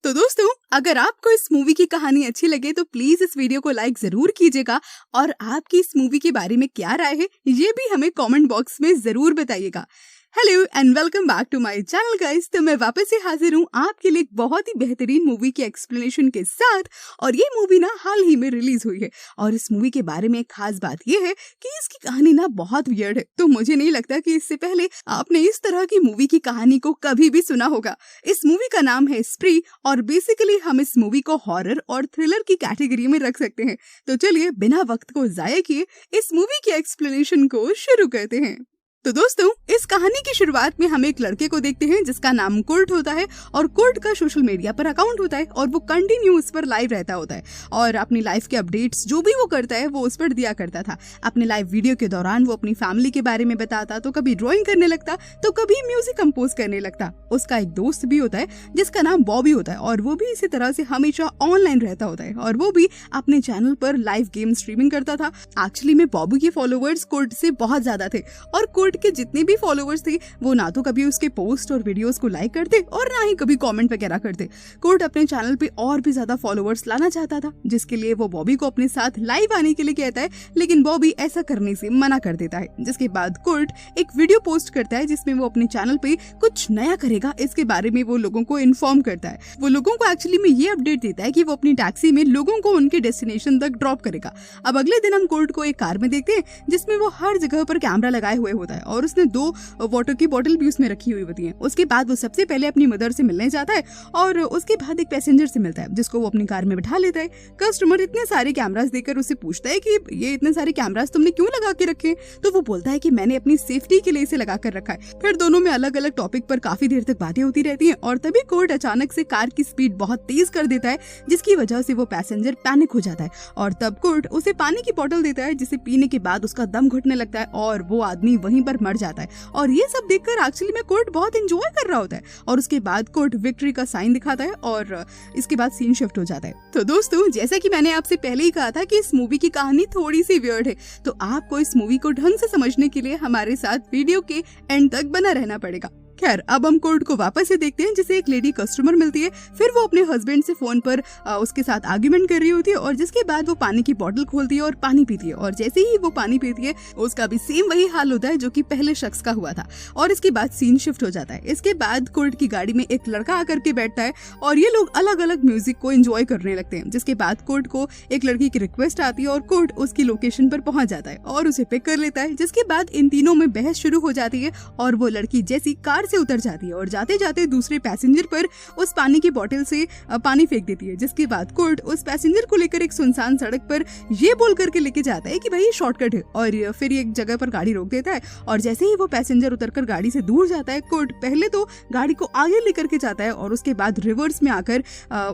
तो दोस्तों, अगर आपको इस मूवी की कहानी अच्छी लगे तो प्लीज इस वीडियो को लाइक जरूर कीजिएगा और आपकी इस मूवी के बारे में क्या राय है ये भी हमें कमेंट बॉक्स में जरूर बताइएगा। Hello and welcome back to my channel guys. तो मैं वापस से हाजिर हूँ आपके लिए एक बहुत ही बेहतरीन मूवी की एक्सप्लेनेशन के साथ। और ये मूवी ना हाल ही में रिलीज हुई है और इस मूवी के बारे में एक खास बात ये है कि इसकी कहानी ना बहुत वियर्ड है। तो मुझे नहीं लगता कि इससे पहले आपने इस तरह की मूवी की कहानी को कभी भी सुना होगा। इस मूवी का नाम है स्प्री और बेसिकली हम इस मूवी को हॉरर और थ्रिलर की कैटेगरी में रख सकते हैं। तो चलिए बिना वक्त को जाया किए इस मूवी की एक्सप्लेनेशन को शुरू करते हैं। तो दोस्तों, इस कहानी की शुरुआत में हम एक लड़के को देखते हैं जिसका नाम कुर्ट होता है और कुर्ट का सोशल मीडिया पर अकाउंट होता है और वो कंटिन्यू उस पर लाइव रहता होता है और अपनी लाइफ के अपडेट्स जो भी वो करता है वो उस पर दिया करता था। अपने लाइव वीडियो के दौरान वो अपनी फैमिली के बारे में बताता, तो कभी ड्राइंग करने लगता तो कभी म्यूजिक कंपोज करने लगता। उसका एक दोस्त भी होता है जिसका नाम बॉबी होता है और वो भी इसी तरह से हमेशा ऑनलाइन रहता होता है और वो भी अपने चैनल पर लाइव गेम स्ट्रीमिंग करता था। एक्चुअली में बॉबी के फॉलोअर्स कुर्ट से बहुत ज्यादा थे और कुर्ट के जितने भी फॉलोअर्स थे वो ना तो कभी उसके पोस्ट और वीडियोस को लाइक करते और ना ही कभी कमेंट वगैरह करते। कुर्ट अपने चैनल पे और भी ज्यादा फॉलोअर्स लाना चाहता था जिसके लिए वो बॉबी को अपने साथ लाइव आने के लिए कहता है, लेकिन बॉबी ऐसा करने से मना कर देता है। जिसके बाद कुर्ट एक वीडियो पोस्ट करता है जिसमें वो अपने चैनल पे कुछ नया करेगा इसके बारे में वो लोगों को इन्फॉर्म करता है। वो लोगों को एक्चुअली में ये अपडेट देता है कि वो अपनी टैक्सी में लोगों को उनके डेस्टिनेशन तक ड्रॉप करेगा। अब अगले दिन हम कुर्ट को एक कार में देखते हैं जिसमें वो हर जगह पर कैमरा लगाए हुए होता है और उसने 2 वाटर की बोतल भी उसमें रखी हुई होती है। उसके बाद वो सबसे पहले अपनी मदर से मिलने जाता है और उसके बाद एक पैसेंजर से मिलता है जिसको वो अपनी कार में बिठा लेता है। कस्टमर इतने सारे कैमरास देखकर उससे पूछता है कि ये इतने सारे कैमरास तुमने क्यों लगा के रखे? तो वो बोलता है कि मैंने अपनी सेफ्टी के लिए इसे लगा कर रखा है। फिर दोनों में अलग अलग टॉपिक पर काफी देर तक बातें होती रहती है और तभी कोर्ट अचानक से कार की स्पीड बहुत तेज कर देता है जिसकी वजह से वो पैसेंजर पैनिक हो जाता है और तब कोर्ट उसे पानी की बोतल देता है जिसे पीने के बाद उसका दम घुटने लगता है और वो आदमी वहीं पर मर जाता है। और ये सब देखकर एक्चुअली में कोर्ट बहुत एंजॉय कर रहा होता है और उसके बाद कोर्ट विक्ट्री का साइन दिखाता है और इसके बाद सीन शिफ्ट हो जाता है। तो दोस्तों, जैसा कि मैंने आपसे पहले ही कहा था कि इस मूवी की कहानी थोड़ी सी वियर्ड है, तो आपको इस मूवी को ढंग से समझने के लिए हमारे साथ वीडियो के एंड तक बना रहना पड़ेगा। खैर, अब हम कोर्ट को वापस से देखते हैं जिसे एक लेडी कस्टमर मिलती है। फिर वो अपने हस्बैंड से फोन पर उसके साथ आर्ग्यूमेंट कर रही होती है और जिसके बाद वो पानी की बोतल खोलती है और पानी पीती है और जैसे ही वो पानी पीती है उसका भी सेम वही हाल होता है जो कि पहले शख्स का हुआ था और इसके बाद सीन शिफ्ट हो जाता है। इसके बाद कोर्ट की गाड़ी में एक लड़का आकर के बैठता है और ये लोग अलग अलग म्यूजिक को एंजॉय करने लगते हैं। जिसके बाद कोर्ट को एक लड़की की रिक्वेस्ट आती है और कोर्ट उसकी लोकेशन पर पहुंच जाता है और उसे पिक कर लेता है। जिसके बाद इन तीनों में बहस शुरू हो जाती है और वो लड़की जैसी कार से उतर जाती है और जाते जाते दूसरे पैसेंजर पर उस पानी की बोतल से पानी फेंक देती है। जिसके बाद कोर्ट उस पैसेंजर को लेकर एक सुनसान सड़क पर ये बोल करके लेके जाता है कि भाई ये शॉर्टकट है और फिर एक जगह पर गाड़ी रोक देता है और जैसे ही वो पैसेंजर उतरकर गाड़ी से दूर जाता है कोर्ट पहले तो गाड़ी को आगे लेकर के जाता है और उसके बाद रिवर्स में आकर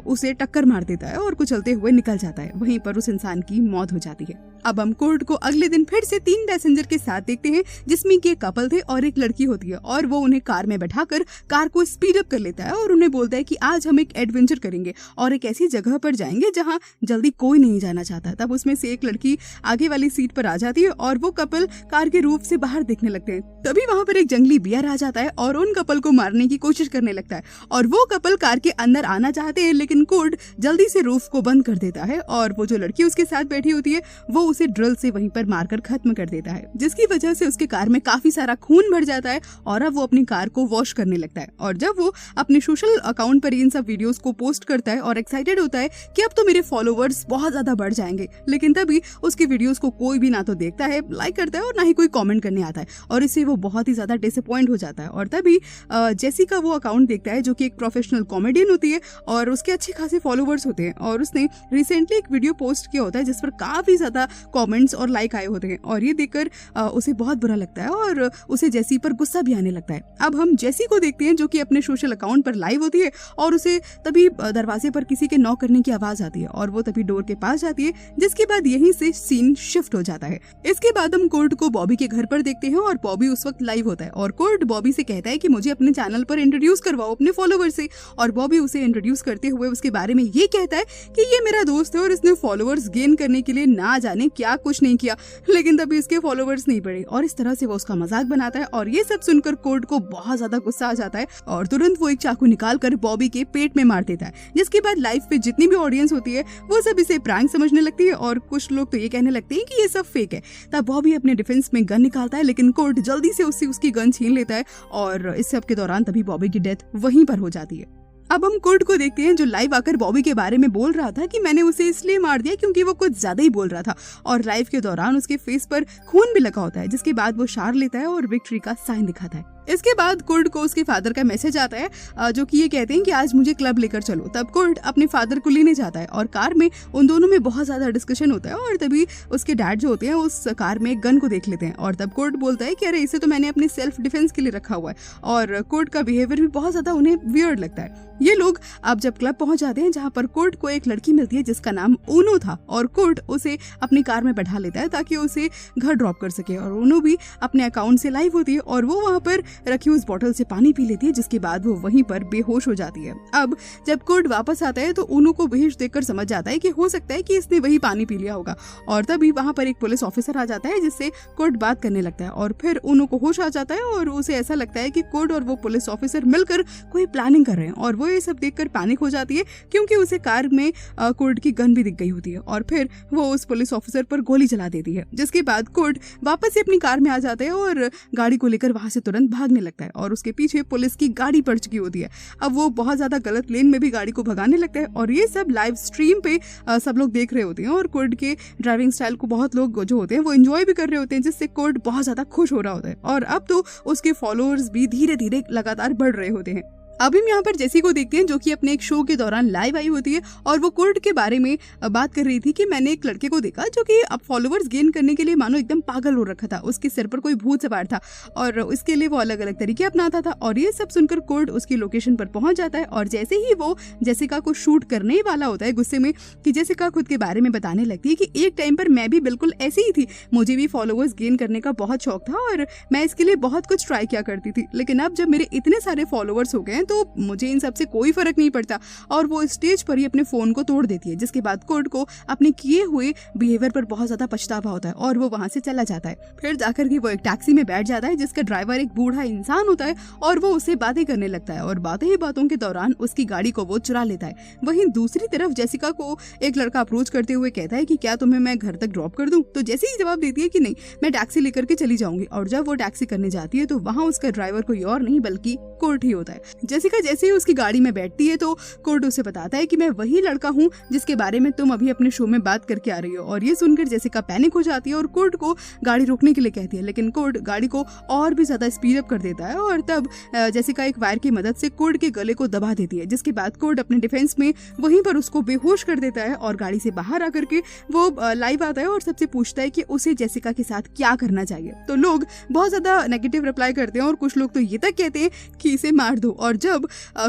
उसे टक्कर मार देता है और कुचलते हुए निकल जाता है। वहीं पर उस इंसान की मौत हो जाती है। अब हम कोर्ट को अगले दिन फिर से 3 पैसेंजर के साथ देखते हैं जिसमें कि एक कपल थे और एक लड़की होती है और वो उन्हें कार में बैठाकर कार को स्पीड अप कर लेता है और उन्हें बोलता है कि आज हम एक एडवेंचर करेंगे और एक ऐसी जगह पर जाएंगे जहां जल्दी कोई नहीं जाना चाहता। तब उसमें से एक लड़की आगे वाली सीट पर आ जाती है और वो कपल कार के रूफ से बाहर देखने लगते हैं। तभी वहां पर एक जंगली बियर आ जाता है और उन कपल को मारने की कोशिश करने लगता है और वो कपल कार के अंदर आना चाहते हैं लेकिन कोर्ट जल्दी से रूफ को बंद कर देता है और वो जो लड़की उसके साथ बैठी होती है वो उसे ड्रिल से वहीं पर मारकर खत्म कर देता है जिसकी वजह से उसके कार में काफी सारा खून भर जाता है और अब वो अपनी कार को वॉश करने लगता है। और जब वो अपने सोशल अकाउंट पर इन सब वीडियोस को पोस्ट करता है और एक्साइटेड होता है कि अब तो मेरे फॉलोअर्स बहुत ज्यादा बढ़ जाएंगे, लेकिन तभी उसके वीडियोस को कोई भी ना तो देखता है, लाइक करता है और ना ही कोई कमेंट करने आता है और इससे वो बहुत ही ज्यादा डिसअपॉइंट हो जाता है। और तभी जेसी का वो अकाउंट देखता है जो कि एक प्रोफेशनल कॉमेडियन होती है और उसके अच्छे खासे फॉलोअर्स होते हैं और उसने रिसेंटली एक वीडियो पोस्ट किया होता है जिस पर काफी ज्यादा कमेंट्स और लाइक आए होते हैं और ये देखकर उसे बहुत बुरा लगता है और उसे जेसी पर गुस्सा भी आने लगता है। अब हम जेसी को देखते हैं जो कि अपने सोशल अकाउंट पर लाइव होती है और उसे तभी दरवाजे पर किसी के नॉक करने की आवाज आती है और वो तभी डोर के पास जाती है जिसके बाद यहीं से सीन शिफ्ट हो जाता है। इसके बाद हम कोर्ट को बॉबी के घर पर देखते हैं और बॉबी उस वक्त लाइव होता है और कोर्ट बॉबी से कहता है कि मुझे अपने चैनल पर इंट्रोड्यूस करवाओ अपने फॉलोवर से और बॉबी उसे इंट्रोड्यूस करते हुए उसके बारे में ये कहता है कि ये मेरा दोस्त है और इसने फॉलोवर्स गेन करने के लिए ना जाने क्या कुछ नहीं किया, लेकिन तभी इसके फॉलोवर्स नहीं बढ़े और इस तरह से वो उसका मजाक बनाता है और ये सब सुनकर कोर्ट को बहुत बहुत ज्यादा गुस्सा आ जाता है और तुरंत वो एक चाकू निकाल कर बॉबी के पेट में मार देता है, जिसके बाद लाइव पे जितनी भी ऑडियंस होती है वो सब इसे प्रैंक समझने लगती है और कुछ लोग तो ये कहने लगते हैं कि ये सब फेक है। तब बॉबी अपने डिफेंस में गन निकालता है, लेकिन कोर्ट जल्दी से उसकी गन छीन लेता है और इस सब के दौरान तभी बॉबी की डेथ वहीं पर हो जाती है। अब हम कोर्ट को देखते हैं जो लाइव आकर बॉबी के बारे में बोल रहा था कि मैंने उसे इसलिए मार दिया क्योंकि वो कुछ ज्यादा ही बोल रहा था, और लाइव के दौरान उसके फेस पर खून भी लगा होता है, जिसके बाद वो शार लेता है और विक्ट्री का साइन दिखाता है। इसके बाद कोर्ट को उसके फादर का मैसेज आता है जो कि ये कहते हैं कि आज मुझे क्लब लेकर चलो। तब कोर्ट अपने फादर को लेने जाता है और कार में उन दोनों में बहुत ज्यादा डिस्कशन होता है और तभी उसके डैड जो होते हैं उस कार में गन को देख लेते हैं और तब कोर्ट बोलता है कि अरे इसे तो मैंने अपने सेल्फ डिफेंस के लिए रखा हुआ है, और कोर्ट का बिहेवियर भी बहुत ज्यादा उन्हें वियर्ड लगता है। ये लोग अब जब क्लब पहुंच जाते हैं जहाँ पर कोर्ट को एक लड़की मिलती है जिसका नाम ऊनो था, और कोर्ट उसे अपनी कार में बैठा लेता है ताकि उसे घर ड्रॉप कर सके, और ऊनो भी अपने अकाउंट से लाइव होती है और वो वहाँ पर रखी उस बोतल से पानी पी लेती है, जिसके बाद वो वहीं पर बेहोश हो जाती है। अब जब कोर्ट वापस आता है तो ऊनो को बेहोश देखकर समझ जाता है कि हो सकता है कि इसने वही पानी पी लिया होगा, और तभी वहाँ पर एक पुलिस ऑफिसर आ जाता है जिससे कोर्ट बात करने लगता है और फिर ऊनो को होश आ जाता है और उसे ऐसा लगता है कि कोर्ट और वो पुलिस ऑफिसर मिलकर कोई प्लानिंग कर रहे हैं, और वो ये सब देखकर पैनिक हो जाती है क्योंकि उसे कार में कोर्ट की गन भी दिख गई होती है, और फिर वो उस पुलिस ऑफिसर पर गोली चला देती है, जिसके बाद कोर्ट वापस से अपनी कार में आ जाते हैं और गाड़ी को लेकर वहां से तुरंत भागने लगता है और उसके पीछे पुलिस की गाड़ी पड़ चुकी होती है। अब वो बहुत ज्यादा गलत लेन में भी गाड़ी को भगाने लगता है और ये सब लाइव स्ट्रीम पे सब लोग देख रहे होते हैं, और कोर्ट के ड्राइविंग स्टाइल को बहुत लोग जो होते हैं वो एंजॉय भी कर रहे होते हैं, जिससे कोर्ट बहुत ज्यादा खुश हो रहा होता है, और अब तो उसके फॉलोअर्स भी धीरे धीरे लगातार बढ़ रहे होते हैं। अभी हम यहाँ पर जेसी को देखते हैं जो कि अपने एक शो के दौरान लाइव आई होती है और वो कोर्ट के बारे में बात कर रही थी कि मैंने एक लड़के को देखा जो कि अब फॉलोअर्स गेन करने के लिए मानो एकदम पागल हो रखा था, उसके सिर पर कोई भूत सवार था और इसके लिए वो अलग अलग तरीके अपनाता था, और ये सब सुनकर कोर्ट उसकी लोकेशन पर पहुंच जाता है, और जैसे ही वो जेसिका को शूट करने वाला होता है गुस्से में कि जेसिका खुद के बारे में बताने लगती है कि एक टाइम पर मैं भी बिल्कुल ऐसी ही थी, मुझे भी फॉलोअर्स गेन करने का बहुत शौक था और मैं इसके लिए बहुत कुछ ट्राई किया करती थी, लेकिन अब जब मेरे इतने सारे फॉलोअर्स हो गए तो मुझे इन सब से कोई फर्क नहीं पड़ता, और वो स्टेज पर ही अपने फोन को तोड़ देती है, जिसके बाद कोर्ट को अपने किए हुए बिहेवियर पर बहुत ज्यादा पछतावा होता है और वो वहां से चला जाता है। फिर जाकर के वो एक टैक्सी में बैठ जाता है जिसका ड्राइवर एक बूढ़ा इंसान होता है और वो उससे बातें करने लगता है और बातें ही बातों के दौरान उसकी गाड़ी को वो चुरा लेता है। वहीं दूसरी तरफ जेसिका को एक लड़का अप्रोच करते हुए कहता है कि क्या तुम्हें मैं घर तक ड्रॉप कर दूं, तो जैसे ही जवाब देती है कि नहीं मैं टैक्सी लेकर के चली जाऊंगी, और जब वो टैक्सी करने जाती है तो वहाँ उसका ड्राइवर कोई और नहीं बल्कि कोर्ट ही होता है। जेसिका जैसे ही उसकी गाड़ी में बैठती है तो कोर्ट उसे बताता है कि मैं वही लड़का हूँ जिसके बारे में तुम अभी अपने शो में बात करके आ रही हो, और ये सुनकर जेसिका पैनिक हो जाती है और कोर्ट को गाड़ी रोकने के लिए कहती है, लेकिन कोर्ट गाड़ी को और भी ज्यादा स्पीड अप कर देता है और तब जेसिका एक वायर की मदद से कोर्ट के गले को दबा देती है, जिसके बाद कोर्ट अपने डिफेंस में वहीं पर उसको बेहोश कर देता है और गाड़ी से बाहर आकर के वो लाइव आता है और सबसे पूछता है कि उसे जेसिका के साथ क्या करना चाहिए। तो लोग बहुत ज्यादा नेगेटिव रिप्लाई करते हैं और कुछ लोग तो ये तक कहते हैं कि इसे मार दो, और जब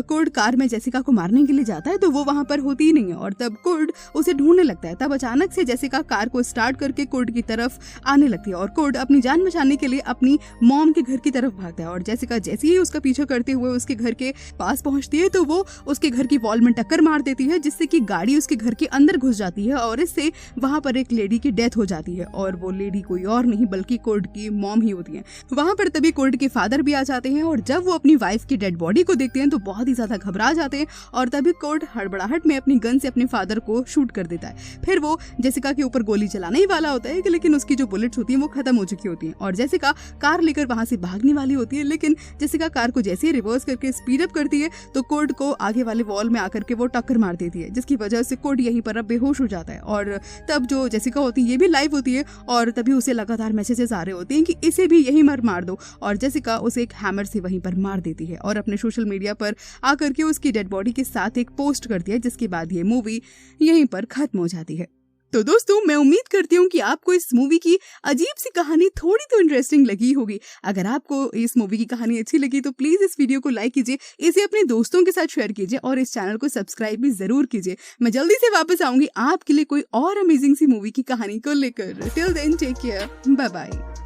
कोर्ट कार में जेसिका को मारने के लिए जाता है तो वो वहां पर होती ही नहीं है, और तब कोर्ट उसे ढूंढने लगता है। तब अचानक से जेसिका कार को स्टार्ट करके कोर्ट की तरफ आने लगती है और कोर्ट अपनी जान बचाने के लिए अपनी मॉम के घर की तरफ भागता है, और जेसिका जैसे ही उसका पीछा करते हुए उसके घर के पास पहुंचती है तो वो उसके घर की वॉल में टक्कर मार देती है, जिससे कि गाड़ी उसके घर के अंदर घुस जाती है और इससे वहां पर एक लेडी की डेथ हो जाती है, और वो लेडी कोई और नहीं बल्कि कोर्ट की मॉम ही होती है। वहां पर तभी कोर्ट के फादर भी आ जाते हैं और जब वो अपनी वाइफ की डेड बॉडी को देखते हैं तो बहुत ही ज्यादा घबरा जाते हैं, और तभी कोर्ट हड़बड़ाहट में अपनी गन से अपने फादर को शूट कर देता है। फिर वो जेसिका के ऊपर गोली चलाने ही वाला होता है, लेकिन उसकी जो बुलेट्स होती हैं वो खत्म हो चुकी होती हैं, और जेसिका कार लेकर वहां से भागने वाली होती है, लेकिन जेसिका कार को जैसे ही रिवर्स करके स्पीड अप करती है तो कोर्ट को आगे वाले वॉल में आकर के वो टक्कर मार देती है, जिसकी वजह से कोर्ट यहीं पर अब बेहोश हो जाता है। और तब जो जेसिका होती है ये भी लाइव होती है और तभी उसे लगातार मैसेजेस आ रहे होते हैं कि इसे भी यहीं मार दो, और जेसिका उसे एक हैमर से वहीं पर मार देती है और अपने सोशल मीडिया पर आकर के उसकी डेड बॉडी के साथ एक पोस्ट करती है, जिसके बाद ये मूवी यहीं पर खत्म हो जाती है। तो दोस्तों मैं उम्मीद करती हूँ कि आपको इस मूवी की अजीब सी कहानी थोड़ी तो इंटरेस्टिंग लगी होगी। अगर आपको इस मूवी की कहानी अच्छी लगी तो प्लीज इस वीडियो को लाइक कीजिए, इसे अपने दोस्तों के साथ शेयर कीजिए और इस चैनल को सब्सक्राइब भी जरूर कीजिए। मैं जल्दी से वापस आऊंगी आपके लिए कोई और अमेजिंग सी मूवी की कहानी को लेकर। Till then take care, bye bye.